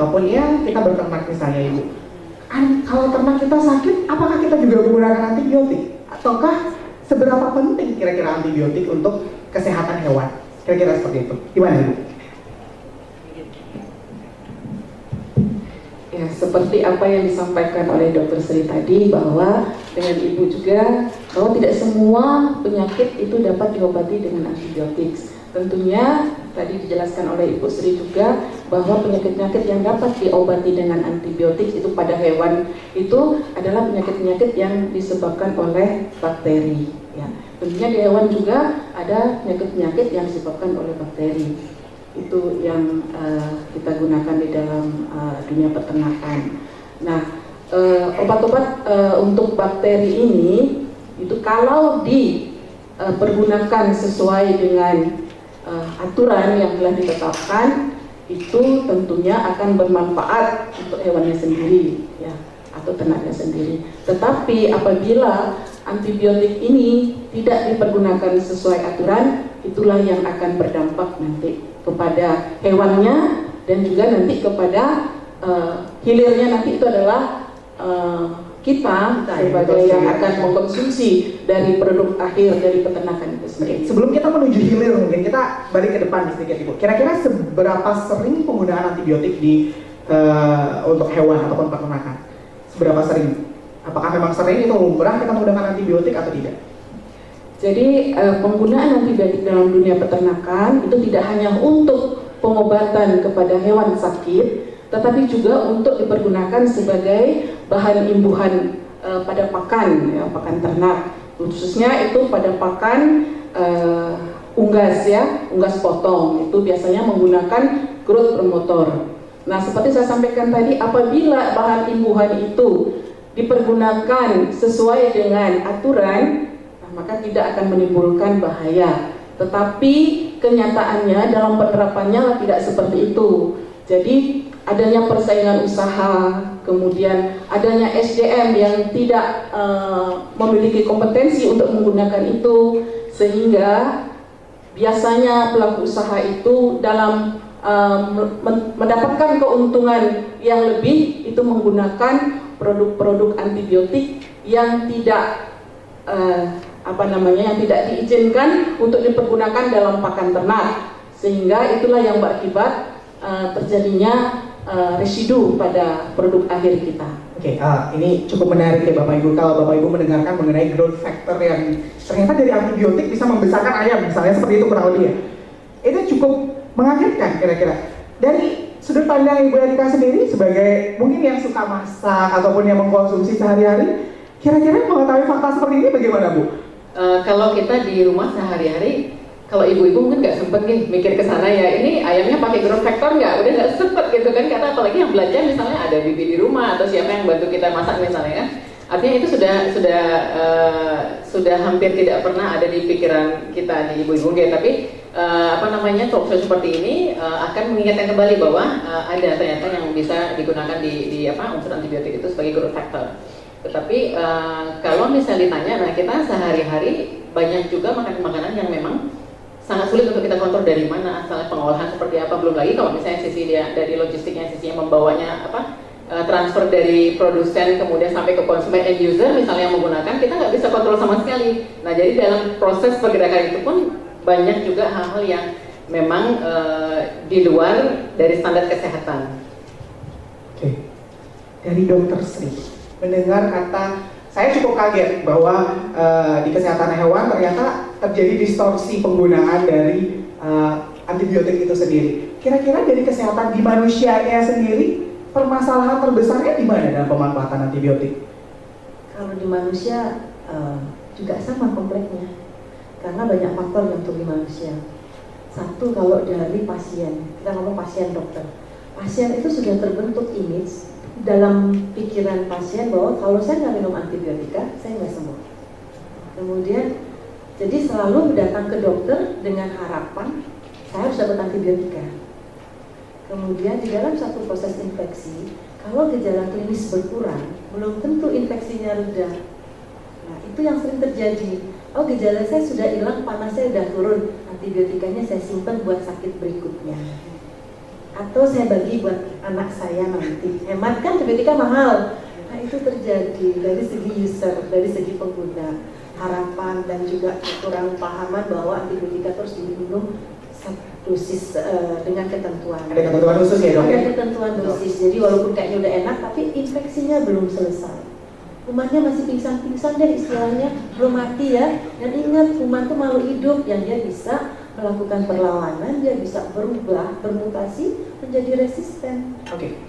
ataupun ya kita berternak misalnya Ibu. Kalau ternak kita sakit, apakah kita juga menggunakan antibiotik? Ataukah seberapa penting kira-kira antibiotik untuk kesehatan hewan? Kira-kira seperti itu. Gimana Ibu? Ya, seperti apa yang disampaikan oleh Dr. Sri tadi, bahwa dengan Ibu juga bahwa tidak semua penyakit itu dapat diobati dengan antibiotik. Tentunya tadi dijelaskan oleh Ibu Sri juga bahwa penyakit-penyakit yang dapat diobati dengan antibiotik itu pada hewan itu adalah penyakit-penyakit yang disebabkan oleh bakteri. Ya, tentunya di hewan juga ada penyakit-penyakit yang disebabkan oleh bakteri. Itu yang kita gunakan di dalam dunia peternakan. Nah, obat-obat untuk bakteri ini itu kalau dipergunakan sesuai dengan aturan yang telah ditetapkan, itu tentunya akan bermanfaat untuk hewannya sendiri, ya, atau ternaknya sendiri. Tetapi apabila antibiotik ini tidak dipergunakan sesuai aturan, itulah yang akan berdampak nanti kepada hewannya dan juga nanti kepada hilirnya nanti itu adalah kita sebagai yang akan mengkonsumsi dari produk akhir dari peternakan itu sendiri. Sebelum kita menuju hilir, mungkin kita balik ke depan sedikit Ibu. Kira-kira seberapa sering penggunaan antibiotik untuk hewan ataupun peternakan? Seberapa sering? Apakah memang sering itu lumrah kita menggunakan antibiotik atau tidak? Jadi penggunaan antibiotik dalam dunia peternakan itu tidak hanya untuk pengobatan kepada hewan sakit, tetapi juga untuk dipergunakan sebagai bahan imbuhan pada pakan, ya, pakan ternak, khususnya itu pada pakan unggas, ya, unggas potong. Itu biasanya menggunakan growth promoter. Nah, seperti saya sampaikan tadi, apabila bahan imbuhan itu dipergunakan sesuai dengan aturan, maka tidak akan menimbulkan bahaya. Tetapi kenyataannya dalam penerapannya tidak seperti itu. Jadi adanya persaingan usaha, kemudian adanya SDM yang tidak memiliki kompetensi untuk menggunakan itu, sehingga biasanya pelaku usaha itu dalam mendapatkan keuntungan yang lebih itu menggunakan produk-produk antibiotik yang tidak yang tidak diizinkan untuk dipergunakan dalam pakan ternak, sehingga itulah yang berakibat terjadinya residu pada produk akhir kita. Oke, ini cukup menarik ya Bapak Ibu. Kalau Bapak Ibu mendengarkan mengenai growth factor yang ternyata dari antibiotik bisa membesarkan ayam, misalnya seperti itu kurang lebih ya. Itu cukup mengagetkan kira-kira. Dari sudut pandang Ibu Erika sendiri sebagai mungkin yang suka masak ataupun yang mengkonsumsi sehari-hari, kira-kira mengetahui fakta seperti ini bagaimana Bu? Kalau kita di rumah sehari-hari, kalau ibu-ibu mungkin nggak sempet nih mikir ke sana ya, ini ayamnya pakai growth factor nggak? Udah nggak sempet gitu kan, karena apalagi yang belanja misalnya ada bibi di rumah atau siapa yang bantu kita masak misalnya kan. Artinya itu sudah hampir tidak pernah ada di pikiran kita di ibu-ibu ya. Tapi talk show seperti ini akan mengingatkan kembali bahwa ada ternyata yang bisa digunakan di unsur antibiotik itu sebagai growth factor. Tetapi kalau misalnya ditanya, nah kita sehari-hari banyak juga makanan-makanan yang memang sangat sulit untuk kita kontrol dari mana asalnya, pengolahan seperti apa, belum lagi kalau misalnya sisi dia dari logistiknya, sisi yang membawanya transfer dari produsen kemudian sampai ke konsumen end user misalnya yang menggunakan, kita nggak bisa kontrol sama sekali. Nah jadi dalam proses pergerakan itu pun banyak juga hal-hal yang memang di luar dari standar kesehatan. Oke, dari Dokter Sri mendengar kata, saya cukup kaget bahwa di kesehatan hewan ternyata terjadi distorsi penggunaan dari antibiotik itu sendiri. Kira-kira dari kesehatan di manusianya sendiri, permasalahan terbesarnya di mana dalam pemanfaatan antibiotik? Kalau di manusia juga sama kompleksnya, karena banyak faktor yang untuk di manusia. Satu, kalau dari pasien, kita ngomong pasien dokter, pasien itu sudah terbentuk image dalam pikiran pasien bahwa kalau saya nggak minum antibiotika, saya nggak sembuh. Kemudian, jadi selalu datang ke dokter dengan harapan saya harus dapat antibiotika. Kemudian di dalam satu proses infeksi, kalau gejala klinis berkurang, belum tentu infeksinya reda. Nah, itu yang sering terjadi. Oh, gejala saya sudah hilang, panas saya sudah turun, antibiotikanya saya simpan buat sakit berikutnya. atau saya bagi buat anak saya nanti. Hemat kan, antibiotika mahal. Nah itu terjadi dari segi user, dari segi pengguna, harapan dan juga kekurangan pahaman bahwa antibiotika terus diminum dosis dengan ketentuan. Ada ketentuan khusus ya dok? Ada ketentuan dosis. Jadi walaupun kayaknya udah enak, tapi infeksinya belum selesai. Kumannya masih pingsan-pingsan deh istilahnya, belum mati ya. Dan ingat, kuman itu makhluk hidup yang dia bisa melakukan perlawanan, dia bisa berubah, bermutasi menjadi resisten. Oke.